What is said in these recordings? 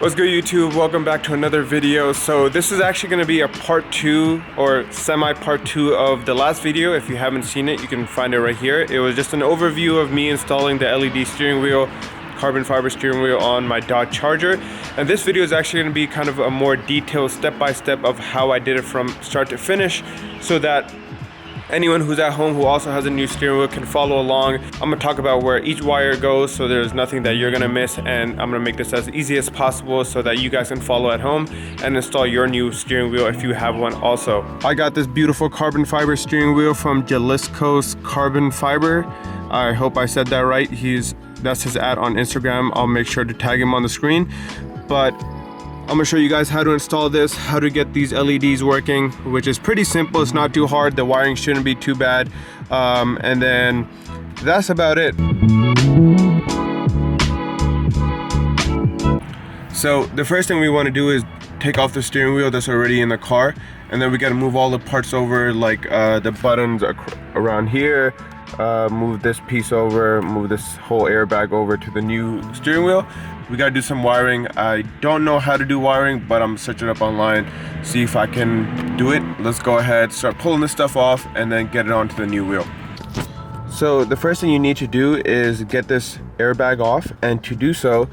What's good, YouTube? Welcome back to another video. So this is actually going to be a part 2 or semi part 2 of the last video. If you haven't seen it, you can find it right here. It was just an overview of me installing the LED steering wheel, carbon fiber steering wheel on my Dodge Charger. And this video is actually going to be kind of a more detailed step-by-step of how I did it from start to finish, so that anyone who's at home who also has a new steering wheel can follow along. I'm gonna talk about where each wire goes, so there's nothing that you're gonna miss, and I'm gonna make this as easy as possible so that you guys can follow at home and install your new steering wheel if you have one also. I got this beautiful carbon fiber steering wheel from Jalisco's Carbon Fiber. I hope I said that right. That's his ad on Instagram. I'll make sure to tag him on the screen. But I'm gonna show you guys how to install this, how to get these LEDs working, which is pretty simple. It's not too hard. The wiring shouldn't be too bad. And then that's about it. So the first thing we want to do is take off the steering wheel that's already in the car, and then we got to move all the parts over, like the buttons around here, move this piece over, move this whole airbag over to the new steering wheel. We gotta do some wiring. I don't know how to do wiring, but I'm searching up online, see if I can do it. Let's go ahead, start pulling this stuff off, and then get it onto the new wheel. So the first thing you need to do is get this airbag off, and to do so,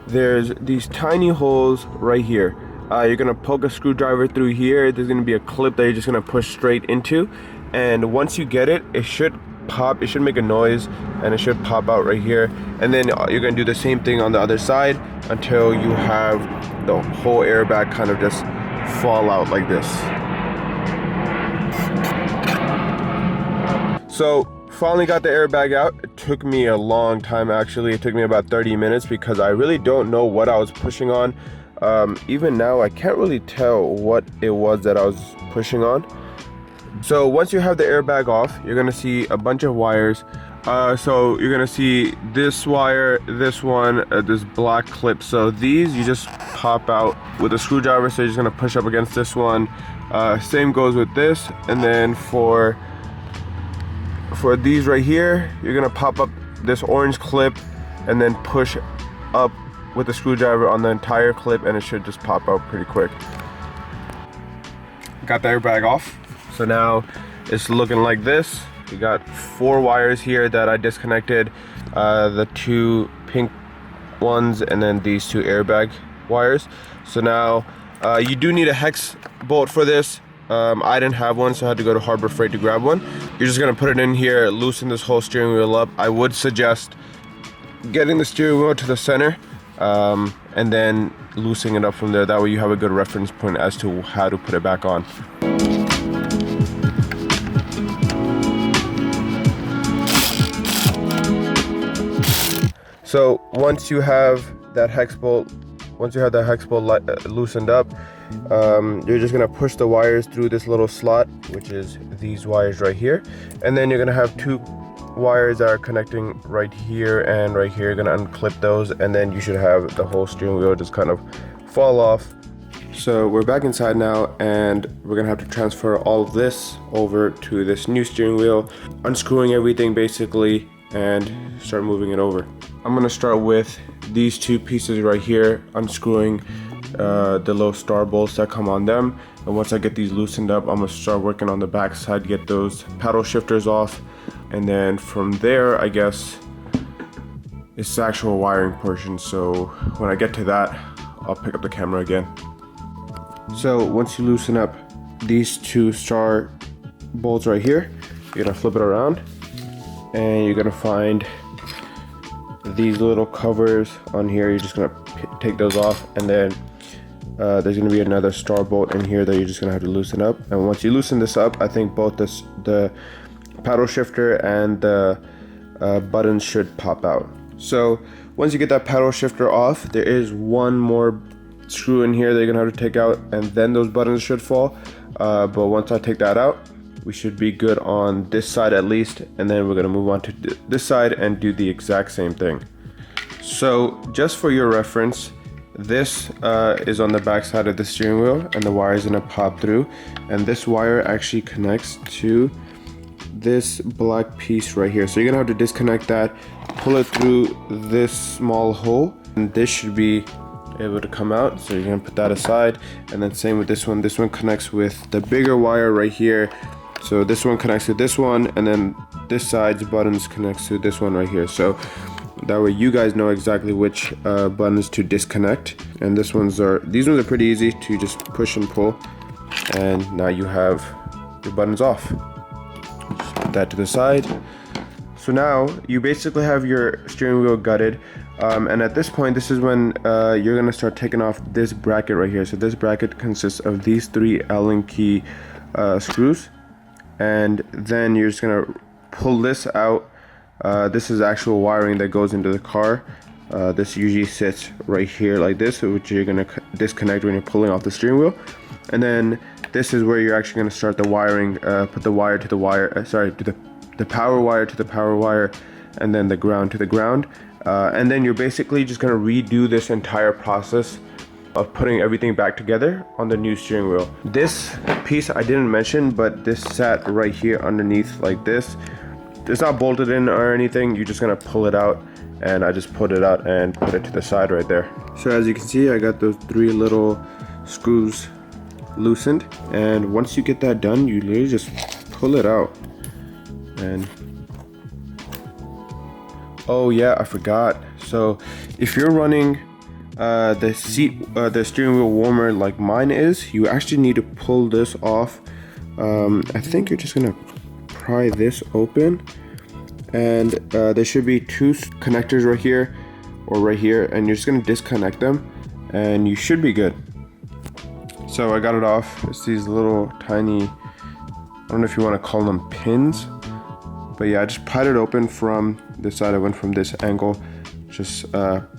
there's these tiny holes right here. You're gonna poke a screwdriver through here. There's gonna be a clip that you're just gonna push straight into, and once you get it, it should pop. It should make a noise, and it should pop out right here. And then you're gonna do the same thing on the other side until you have the whole airbag kind of just fall out like this. So finally got the airbag out. It took me a long time, actually. It took me about 30 minutes because I really don't know what I was pushing on. Even now I can't really tell what it was that I was pushing on. So once you have the airbag off, you're gonna see a bunch of wires. So you're gonna see this wire, this one, this black clip. So these you just pop out with a screwdriver. So you're just gonna push up against this one. Same goes with this. And then for these right here, you're gonna pop up this orange clip and then push up with the screwdriver on the entire clip, and it should just pop out pretty quick. Got the airbag off. So now it's looking like this. We got 4 wires here that I disconnected, the 2 pink ones, and then these 2 airbag wires. So now you do need a hex bolt for this. I didn't have one, so I had to go to Harbor Freight to grab one. You're just gonna put it in here, loosen this whole steering wheel up. I would suggest getting the steering wheel to the center, and then loosening it up from there. That way you have a good reference point as to how to put it back on. So once you have that hex bolt, loosened up, you're just gonna push the wires through this little slot, which is these wires right here, and then you're gonna have 2 wires that are connecting right here and right here. You're gonna unclip those, and then you should have the whole steering wheel just kind of fall off. So we're back inside now, and we're gonna have to transfer all of this over to this new steering wheel, unscrewing everything basically, and start moving it over. I'm gonna start with these 2 pieces right here, unscrewing the little star bolts that come on them. And once I get these loosened up, I'm gonna start working on the back side, get those paddle shifters off, and then from there, I guess it's the actual wiring portion. So when I get to that, I'll pick up the camera again. So once you loosen up these 2 star bolts right here, you're gonna flip it around, and you're gonna find these little covers on here. You're just gonna take those off, and then there's gonna be another star bolt in here that you're just gonna have to loosen up. And once you loosen this up, I think both the paddle shifter and the buttons should pop out. So once you get that paddle shifter off, there is one more screw in here that you're gonna have to take out, and then those buttons should fall. But once I take that out, we should be good on this side at least, and then we're gonna move on to this side and do the exact same thing. So just for your reference, this is on the back side of the steering wheel, and the wire is gonna pop through, and this wire actually connects to this black piece right here. So you're gonna have to disconnect that, pull it through this small hole, and this should be able to come out, so you're gonna put that aside. And then same with this one. This one connects with the bigger wire right here. So this one connects to this one, and then this side's buttons connects to this one right here. So that way you guys know exactly which buttons to disconnect. And these ones are pretty easy to just push and pull, and now you have your buttons off. Just put that to the side. So now you basically have your steering wheel gutted, and at this point, this is when you're gonna start taking off this bracket right here. So this bracket consists of these 3 Allen key screws, and then you're just gonna pull this out. This is actual wiring that goes into the car. This usually sits right here like this, which you're gonna disconnect when you're pulling off the steering wheel. And then this is where you're actually gonna start the wiring. Put the wire to the wire. The power wire to the power wire, and then the ground to the ground. And then you're basically just gonna redo this entire process of putting everything back together on the new steering wheel. This piece I didn't mention, but this sat right here underneath like this. It's not bolted in or anything, you're just gonna pull it out, and I just pulled it out and put it to the side right there. So as you can see, I got those 3 little screws loosened, and once you get that done, you literally just pull it out. And oh yeah, I forgot. So if you're running the steering wheel warmer like mine is, you actually need to pull this off. I think you're just gonna pry this open, and there should be 2 connectors right here or right here, and you're just gonna disconnect them, and you should be good. So I got it off. It's these little tiny, I don't know if you want to call them pins, but yeah, I just pried it open from this side. I went from this angle, just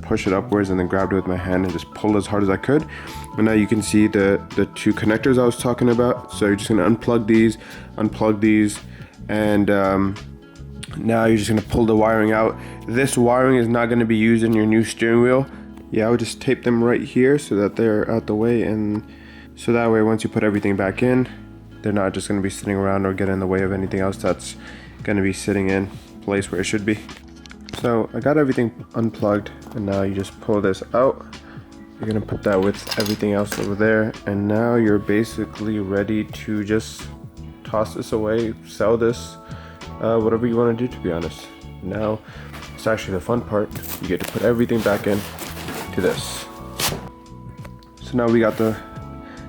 push it upwards, and then grabbed it with my hand and just pulled as hard as I could. And now you can see the 2 connectors I was talking about. So you're just gonna unplug these, and now you're just gonna pull the wiring out. This wiring is not gonna be used in your new steering wheel. Yeah, I would just tape them right here so that they're out the way, and so that way once you put everything back in, they're not just gonna be sitting around or get in the way of anything else that's gonna be sitting in place where it should be. So I got everything unplugged, and now you just pull this out. You're gonna put that with everything else over there, and now you're basically ready to just toss this away, sell this, whatever you want to do, to be honest. Now it's actually the fun part. You get to put everything back in to this. So now we got the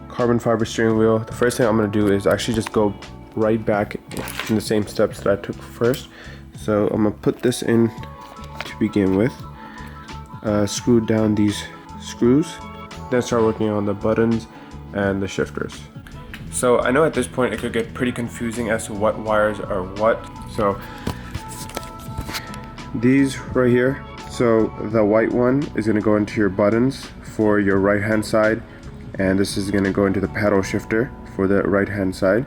carbon fiber steering wheel. The first thing I'm going to do is actually just go right back in the same steps that I took first. So I'm going to put this in to begin with, screw down these screws, then start working on the buttons and the shifters. So I know at this point it could get pretty confusing as to what wires are what. So these right here, so the white one is going to go into your buttons for your right hand side, and this is going to go into the pedal shifter for the right hand side.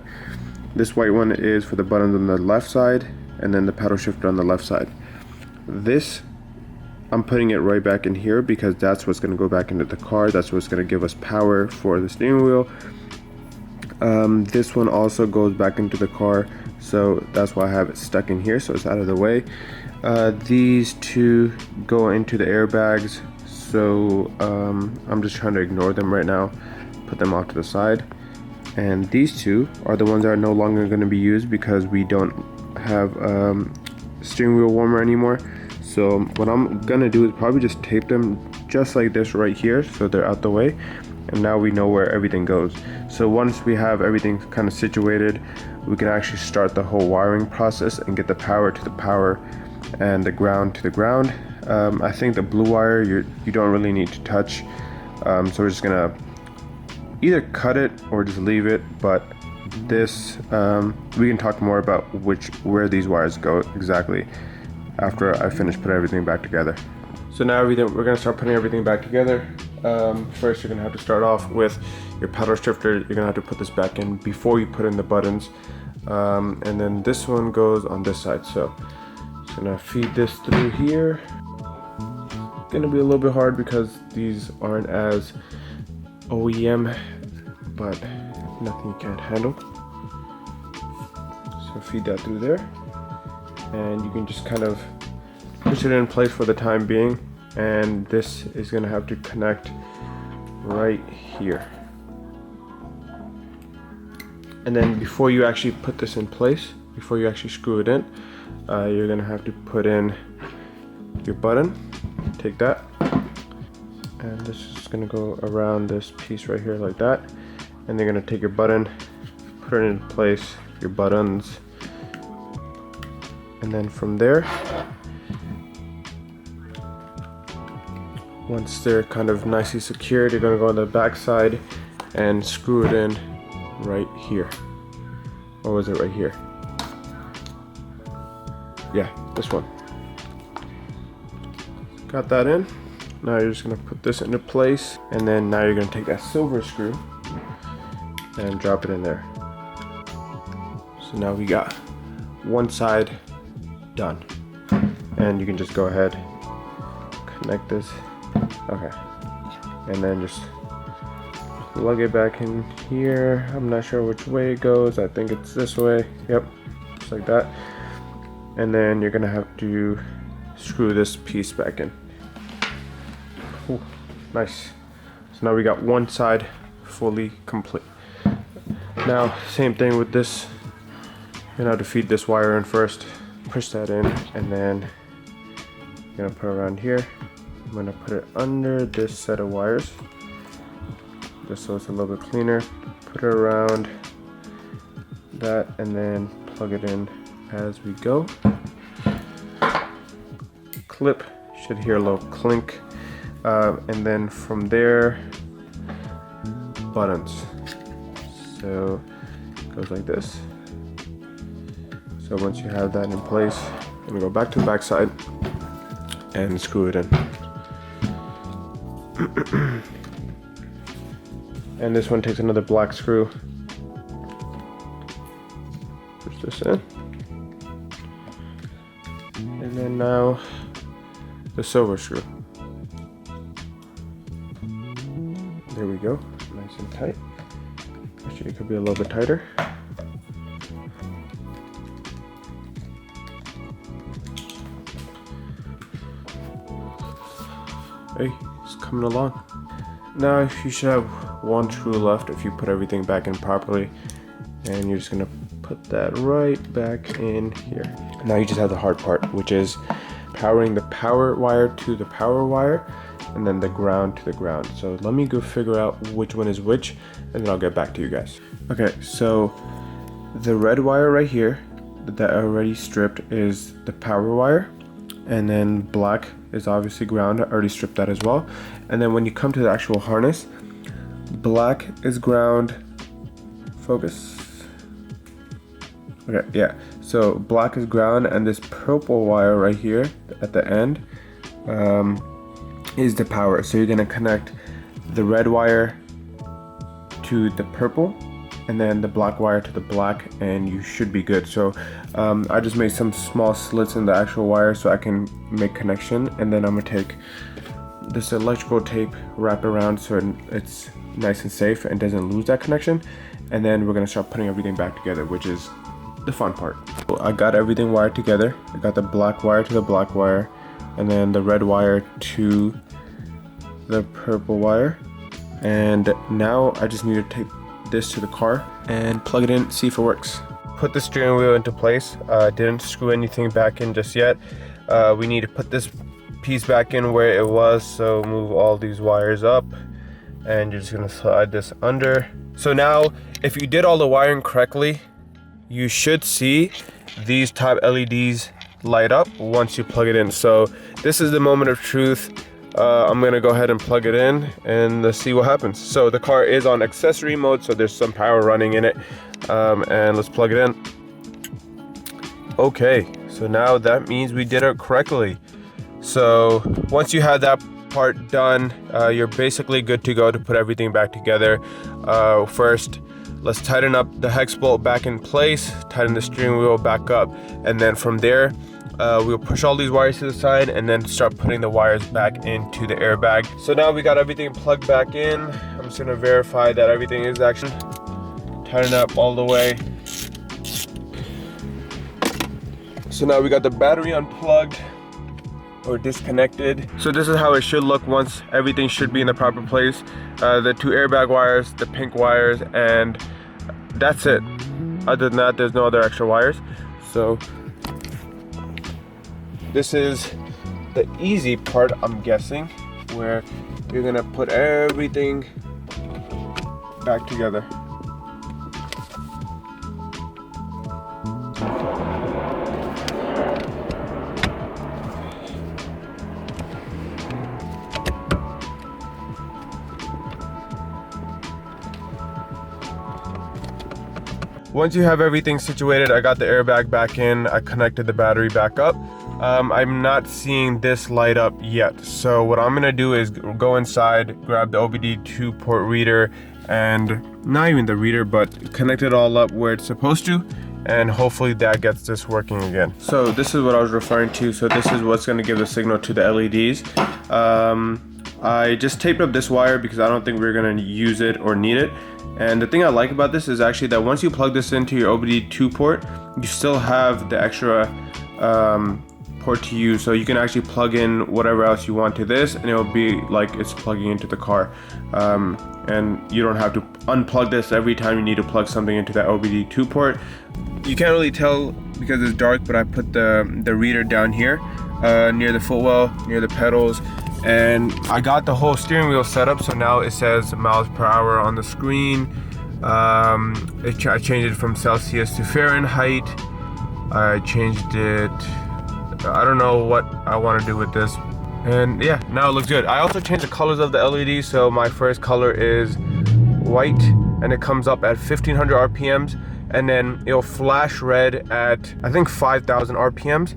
This white one is for the buttons on the left side, and then the pedal shifter on the left side. This, I'm putting it right back in here because that's what's going to go back into the car. That's what's going to give us power for the steering wheel. This one also goes back into the car, so that's why I have it stuck in here, so it's out of the way. These 2 go into the airbags, so I'm just trying to ignore them right now, put them off to the side. And these 2 are the ones that are no longer going to be used because we don't have steering wheel warmer anymore. So what I'm gonna do is probably just tape them just like this right here, so they're out the way, and now we know where everything goes. So once we have everything kind of situated, we can actually start the whole wiring process and get the power to the power and the ground to the ground. I think the blue wire you don't really need to touch, so we're just gonna either cut it or just leave it, but this we can talk more about where these wires go exactly after I finish putting everything back together. So now we're gonna start putting everything back together. First, you're gonna have to start off with your pedal shifter. You're gonna have to put this back in before you put in the buttons, and then this one goes on this side. So just gonna feed this through here. Gonna be a little bit hard because these aren't as OEM, but nothing you can't handle. So feed that through there, and you can just kind of push it in place for the time being. And this is going to have to connect right here. And then before you actually put this in place, before you actually screw it in, you're gonna have to put in your button. Take that, and this is gonna go around this piece right here like that. And you're gonna take your button, put it in place, your buttons, and then from there, once they're kind of nicely secured, you're gonna go on the back side and screw it in right here. Or was it right here? Yeah, this one. Got that in. Now you're just gonna put this into place, and then now you're gonna take that silver screw and drop it in there. So now we got one side done. And you can just go ahead, connect this. Okay. And then just plug it back in here. I'm not sure which way it goes. I think it's this way. Yep, just like that. And then you're gonna have to screw this piece back in. Ooh, nice. So now we got one side fully complete. Now, same thing with this. You're gonna have to feed this wire in first. Push that in, and then you're gonna put it around here. I'm gonna put it under this set of wires, just so it's a little bit cleaner. Put it around that, and then plug it in as we go. Clip, should hear a little clink, and then from there, buttons. So it goes like this. So once you have that in place, I'm gonna go back to the back side and screw it in. And this one takes another black screw. Push this in. And then now the silver screw. There we go, nice and tight. Actually, it could be a little bit tighter. Hey, it's coming along. Now you should have one screw left if you put everything back in properly. And you're just gonna put that right back in here. Now you just have the hard part, which is powering the power wire to the power wire, and then the ground to the ground. So let me go figure out which one is which, and then I'll get back to you guys. Okay, so the red wire right here that I already stripped is the power wire, and then black is obviously ground. I already stripped that as well. And then when you come to the actual harness, black is ground. Focus. Okay, yeah. So black is ground, and this purple wire right here at the end is the power. So you're gonna connect the red wire to the purple, and then the black wire to the black, and you should be good. So I just made some small slits in the actual wire so I can make connection, and then I'm gonna take this electrical tape, wrap around so it's nice and safe and doesn't lose that connection, and then we're gonna start putting everything back together, which is the fun part. So I got everything wired together. I got the black wire to the black wire, and then the red wire to the purple wire, and now I just need to take this to the car and plug it in, see if it works. Put the steering wheel into place. Didn't screw anything back in just yet. We need to put this piece back in where it was, so move all these wires up, and you're just gonna slide this under. So now, if you did all the wiring correctly, you should see these top LEDs light up once you plug it in. So this is the moment of truth. I'm gonna go ahead and plug it in and let's see what happens. So the car is on accessory mode, so there's some power running in it, and let's plug it in. Okay, so now that means we did it correctly. So once you have that part done, you're basically good to go to put everything back together. First, let's tighten up the hex bolt back in place, tighten the steering wheel back up, and then from there, we'll push all these wires to the side and then start putting the wires back into the airbag. So now we got everything plugged back in. I'm just gonna verify that everything is actually tighten up all the way. So now we got the battery unplugged. or disconnected. So this is how it should look once everything should be in the proper place. The 2 airbag wires, the pink wires, and that's it. Other than that, there's no other extra wires. So this is the easy part, I'm guessing, where you're gonna put everything back together. Once you have everything situated, I got the airbag back in, I connected the battery back up. I'm not seeing this light up yet. So what I'm gonna do is go inside, grab the OBD2 port reader, and not even the reader, but connect it all up where it's supposed to, and hopefully that gets this working again. So this is what I was referring to. So this is what's gonna give the signal to the LEDs. I just taped up this wire because I don't think we're gonna use it or need it. And the thing I like about this is actually that once you plug this into your OBD2 port, you still have the extra port to use, so you can actually plug in whatever else you want to this, and it'll be like it's plugging into the car. And you don't have to unplug this every time you need to plug something into that OBD2 port. You can't really tell because it's dark, but I put the reader down here near the footwell, near the pedals. And I got the whole steering wheel set up, so now it says miles per hour on the screen. I changed it from Celsius to Fahrenheit. I changed it, I don't know what I want to do with this. And yeah, now it looks good. I also changed the colors of the LED, so my first color is white, and it comes up at 1500 RPMs, and then it'll flash red at, I think, 5000 RPMs.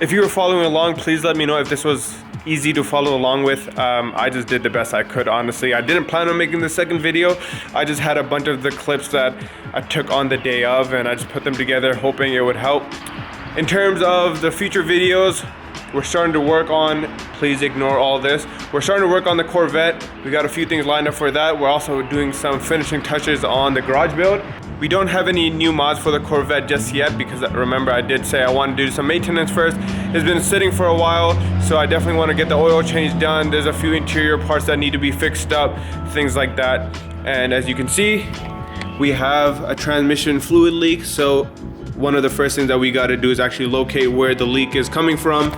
If you were following along, please let me know if this was easy to follow along with. I just did the best I could, honestly. I didn't plan on making the second video. I just had a bunch of the clips that I took on the day of, and I just put them together hoping it would help. In terms of the future videos, we're starting to work on, please ignore all this, we're starting to work on the Corvette. We got a few things lined up for that. We're also doing some finishing touches on the garage build. We don't have any new mods for the Corvette just yet because, remember, I did say I want to do some maintenance first. It's been sitting for a while, so I definitely want to get the oil change done. There's a few interior parts that need to be fixed up, things like that. And as you can see, we have a transmission fluid leak. So one of the first things that we got to do is actually locate where the leak is coming from.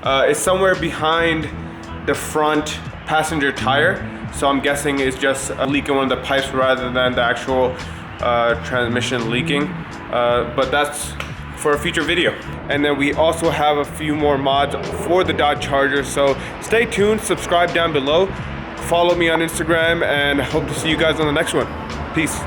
It's somewhere behind the front passenger tire. So I'm guessing it's just a leak in one of the pipes rather than the actual transmission leaking, but that's for a future video. And then we also have a few more mods for the Dodge Charger, so stay tuned, subscribe down below, follow me on Instagram, and hope to see you guys on the next one. Peace.